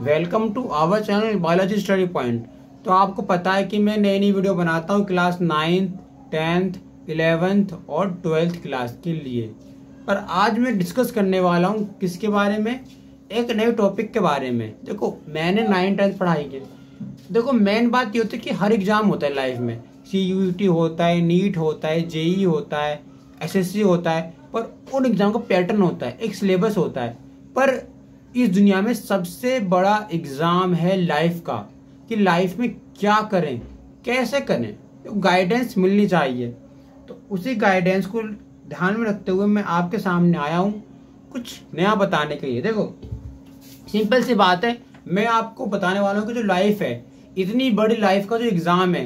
Welcome to our channel biology study point. तो आपको पता है कि मैं नई नई वीडियो बनाता हूँ क्लास 9th, 10th, 11th और 12th क्लास के लिए। पर आज मैं डिस्कस करने वाला हूँ किसके बारे में, एक नए टॉपिक के बारे में। देखो, मैंने 9th 10th पढ़ाई की। देखो, मेन बात ये होती है कि हर एग्जाम होता है लाइफ में। CUET होता है, नीट होता है, JEE होता है, SSC होता है, पर उन एग्जाम का पैटर्न होता है, एक सिलेबस होता है। पर इस दुनिया में सबसे बड़ा एग्जाम है लाइफ का, कि लाइफ में क्या करें, कैसे करें, तो गाइडेंस मिलनी चाहिए। तो उसी गाइडेंस को ध्यान में रखते हुए मैं आपके सामने आया हूँ कुछ नया बताने के लिए। देखो, सिंपल सी बात है, मैं आपको बताने वाला हूँ कि जो लाइफ है, इतनी बड़ी लाइफ का जो एग्जाम है,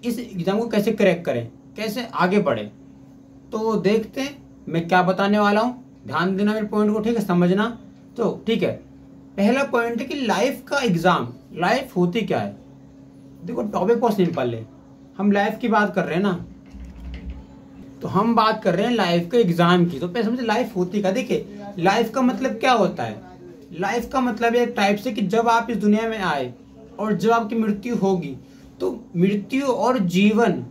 इस एग्जाम को कैसे क्रैक करें, कैसे आगे बढ़े। तो देखते हैं मैं क्या बताने वाला हूँ। ध्यान देना मेरे पॉइंट को, ठीक है, समझना। तो ठीक है, पहला पॉइंट है कि लाइफ का एग्जाम, लाइफ होती क्या है। देखो, टॉपिक बहुत सिंपल है, हम लाइफ की बात कर रहे हैं ना, तो हम बात कर रहे हैं लाइफ के एग्जाम की। तो पहले समझे लाइफ होती क्या। देखिए, लाइफ का मतलब क्या होता है। लाइफ का मतलब है एक टाइप से कि जब आप इस दुनिया में आए और जब आपकी मृत्यु होगी, तो मृत्यु और जीवन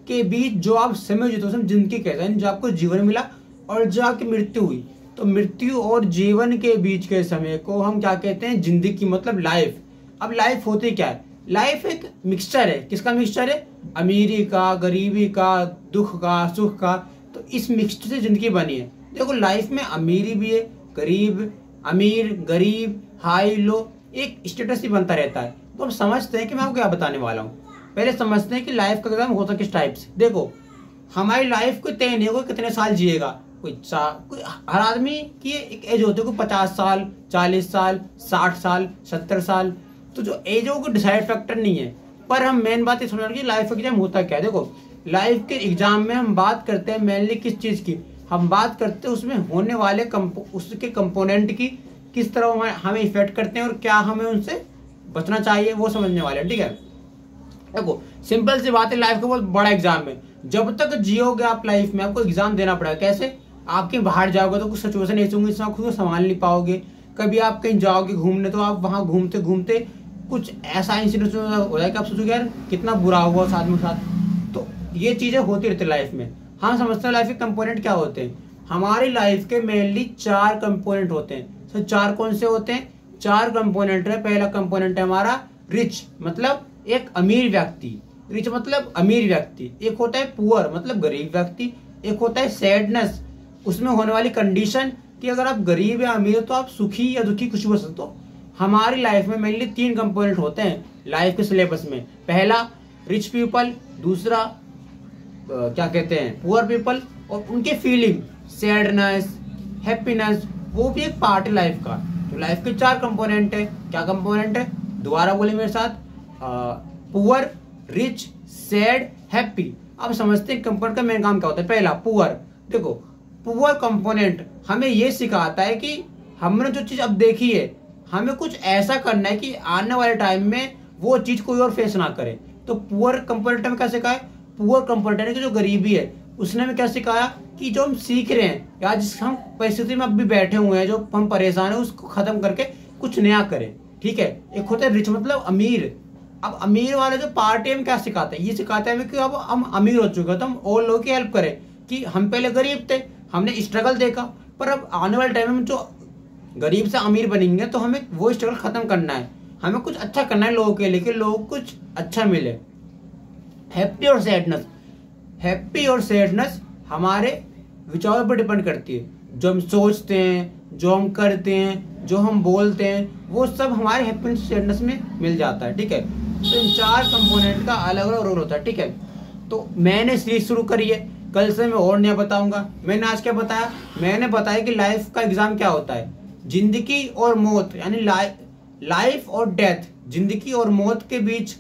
के बीच जो आप समय जीते हो, जिंदगी कहते हैं। जो आपको जीवन मिला और जो आपकी मृत्यु हुई, तो मृत्यु और जीवन के बीच के समय को हम क्या कहते हैं, जिंदगी, मतलब लाइफ। अब लाइफ होती क्या है। लाइफ एक मिक्सचर है। किसका मिक्सचर है? अमीरी का, गरीबी का, दुख का, सुख का। तो इस मिक्सचर से जिंदगी बनी है। देखो, लाइफ में अमीरी भी है, गरीब, अमीर, गरीब, हाई लो, एक स्टेटस ही बनता रहता है। तो अब समझते हैं कि मैं आपको क्या बताने वाला हूँ। पहले समझते हैं कि लाइफ का एग्जाम होता किस टाइप से। देखो, हमारी लाइफ कोई तय नहीं होगा कितने साल जिएगा। कोई हर आदमी की एक एज होती है, कोई 50 साल, 40 साल, 60 साल, 70 साल। तो जो एज है वो कोई डिसाइड फैक्टर नहीं है। पर हम मेन बात ये समझ रहे हैं कि लाइफ एग्जाम होता क्या है। देखो, लाइफ के एग्जाम में हम बात करते हैं मेनली किस चीज की, हम बात करते हैं उसमें होने वाले उसके कंपोनेंट की, किस तरह हमें इफेक्ट करते हैं और क्या हमें उनसे बचना चाहिए, वो समझने वाले हैं। ठीक है, देखो सिंपल सी बात है, लाइफ का बहुत बड़ा एग्जाम है। जब तक जियोगे आप लाइफ में, आपको एग्जाम देना पड़ेगा। कैसे? आपके बाहर जाओगे तो कुछ सिचुएशन ऐसी होंगी जिसमें आप खुद को संभाल नहीं पाओगे। कभी आप कहीं जाओगे घूमने, तो आप वहां घूमते घूमते कुछ ऐसा इंसिडेंट हो जाए कि आप सोचोगे यार कितना बुरा हुआ उस आदमी के साथ। तो ये चीजें होती रहती है लाइफ में। हम समझते हैं लाइफ के कंपोनेंट क्या होते हैं। हमारी लाइफ के मेनली 4 कंपोनेंट होते हैं। तो 4 कौन से होते हैं? 4 कंपोनेंट है। पहला कंपोनेंट है हमारा रिच, मतलब एक अमीर व्यक्ति। रिच मतलब अमीर व्यक्ति। एक होता है पुअर, मतलब गरीब व्यक्ति। एक होता है सैडनेस, उसमें होने वाली कंडीशन कि अगर आप गरीब या अमीर हो तो आप सुखी या दुखी कुछ भी हो सकते हो। हमारी लाइफ में मेनली 3 कंपोनेंट होते हैं लाइफ के सिलेबस में। पहला रिच पीपल, दूसरा क्या कहते हैं, पुअर पीपल, और उनके फीलिंग, सैडनेस, हैप्पीनेस, वो भी एक पार्ट है लाइफ का। तो लाइफ के 4 कंपोनेंट है। क्या कंपोनेंट है? दोबारा बोले मेरे साथ, पुअर, रिच, सैड, हैप्पी। अब समझते हैं कंपोनेंट का मेन काम क्या होता है। पहला पुअर। देखो, पुअर कंपोनेंट हमें ये सिखाता है कि हमने जो चीज अब देखी है, हमें कुछ ऐसा करना है कि आने वाले टाइम में वो चीज कोई और फेस ना करे। तो पुअर कंपोनेंट में क्या सिखाया? पुअर कंपोनेंट है कि जो गरीबी है, उसने हमें क्या सिखाया कि जो हम सीख रहे हैं या जिस हम परिस्थिति में अभी बैठे हुए हैं, जो हम परेशान है, उसको खत्म करके कुछ नया करें। ठीक है। एक होता है रिच, मतलब अमीर। अब अमीर वाले जो पार्ट है, हम क्या सिखाते हैं? ये सिखाते हैं कि अब हम अमीर हो चुके हैं तो हम और लोगों की हेल्प करें। कि हम पहले गरीब थे, हमने स्ट्रगल देखा, पर अब आने वाले टाइम में जो गरीब से अमीर बनेंगे तो हमें वो स्ट्रगल खत्म करना है। हमें कुछ अच्छा करना है लोगों के लिए, कि लोगों को कुछ अच्छा मिले। हैप्पी और सैडनेस। हैप्पी और सैडनेस हमारे विचारों पर डिपेंड करती है। जो हम सोचते हैं, जो हम करते हैं, जो हम बोलते हैं, वो सब हमारे हैप्पी सैडनेस में मिल जाता है। ठीक है। तो इन 4 कंपोनेंट का अलग अलग रोल होता है। ठीक है। तो मैंने सीरीज शुरू करी है, कल से मैं और नया बताऊंगा। मैंने आज क्या बताया? मैंने बताया कि लाइफ का एग्जाम क्या होता है। जिंदगी और मौत, यानी लाइफ और डेथ, जिंदगी और मौत के बीच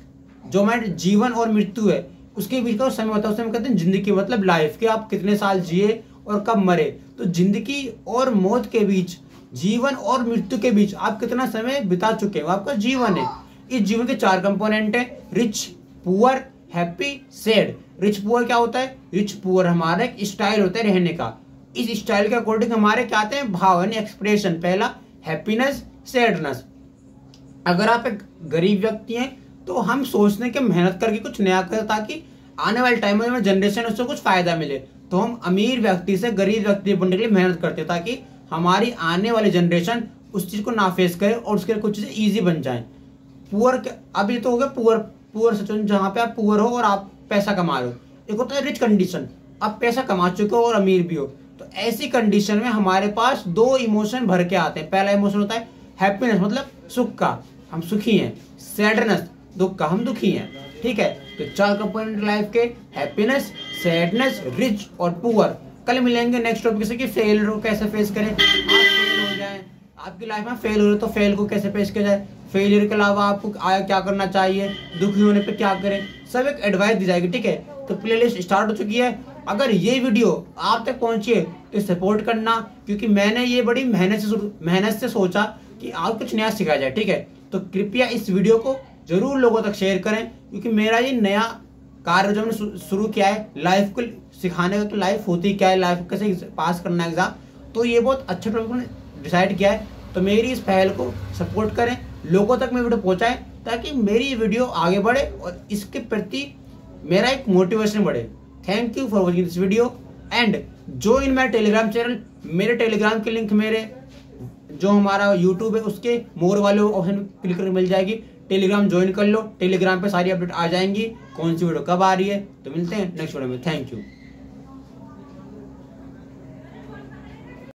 जो हमारे जीवन और मृत्यु है, उसके बीच का समय होता है, उसे हम कहते हैं जिंदगी, मतलब लाइफ, कि आप कितने साल जिए और कब मरे। तो जिंदगी और मौत के बीच, जीवन और मृत्यु के बीच आप कितना समय बिता चुके हो, आपका जीवन है। इस जीवन के 4 कंपोनेंट है, rich, poor, happy, sad. Rich poor क्या होता है? रिच पुअर हमारा एक स्टाइल होता है रहने का। इस स्टाइल के अकॉर्डिंग हमारे क्या आते हैं? भाव, यानी एक्सप्रेशन। पहला हैप्पीनेस, सैडनेस। अगर आप एक गरीब व्यक्ति हैं तो हम सोचते हैं कि मेहनत करके कुछ नया करें ताकि आने वाले टाइम में जनरेशन उससे कुछ फायदा मिले। तो हम अमीर व्यक्ति से गरीब व्यक्ति बनने के लिए मेहनत करते हैं ताकि हमारी आने वाली जनरेशन उस चीज को ना फेस करे और उसके लिए कुछ चीजें ईजी बन जाए। पुअर, अब ये तो हो गया पुअर सिचुएशन जहाँ पे आप पुअर हो और आप पैसा कमा रहे हो। एक होता है रिच कंडीशन, आप पैसा कमा चुके हो और अमीर भी हो। तो ऐसी कंडीशन में हमारे पास दो इमोशन भर के आते हैं। पहला इमोशन होता है हैप्पीनेस, मतलब सुख का, हम सुखी हैं। सैडनेस, दुख का, हम दुखी हैं। ठीक है, तो 4 कंपोनेंट लाइफ के, हैप्पीनेस, सैडनेस, रिच और पुअर। कल मिलेंगे नेक्स्ट टॉपिक से कि फेलियर को कैसे फेस करें। आप फेल हो जाए, आपकी लाइफ में फेल हो रहे तो फेल को कैसे फेस किया जाए, फेलियर के अलावा आपको आया क्या करना चाहिए, दुखी होने पे क्या करें, सब एक एडवाइस दी जाएगी। ठीक है, तो प्लेलिस्ट स्टार्ट हो चुकी है। अगर ये वीडियो आप तक पहुंची है तो सपोर्ट करना, क्योंकि मैंने ये बड़ी मेहनत से सोचा कि आप कुछ नया सिखाया जाए। ठीक है, तो कृपया इस वीडियो को जरूर लोगों तक शेयर करें, क्योंकि मेरा ये नया कार्य जो मैंने शुरू किया है लाइफ को सिखाने का, कि लाइफ होती क्या है, लाइफ को कैसे पास करना है एग्जाम, तो ये बहुत अच्छा टॉपिक मैंने डिसाइड किया है। तो मेरी इस पहल को सपोर्ट करें, लोगों तक मैं वीडियो पहुंचाएं ताकि मेरी वीडियो आगे बढ़े और इसके प्रति मेरा एक मोटिवेशन बढ़े। Thank you for watching this video and join my Telegram channel. मेरे टेलीग्राम के लिंक मेरे जो हमारा यूट्यूब है उसके मोर वाले ऑप्शन क्लिक करके मिल जाएगी। टेलीग्राम ज्वाइन कर लो, टेलीग्राम पे सारी अपडेट आ जाएंगी, कौन सी वीडियो कब आ रही है। तो मिलते हैं नेक्स्ट वीडियो में। Thank you.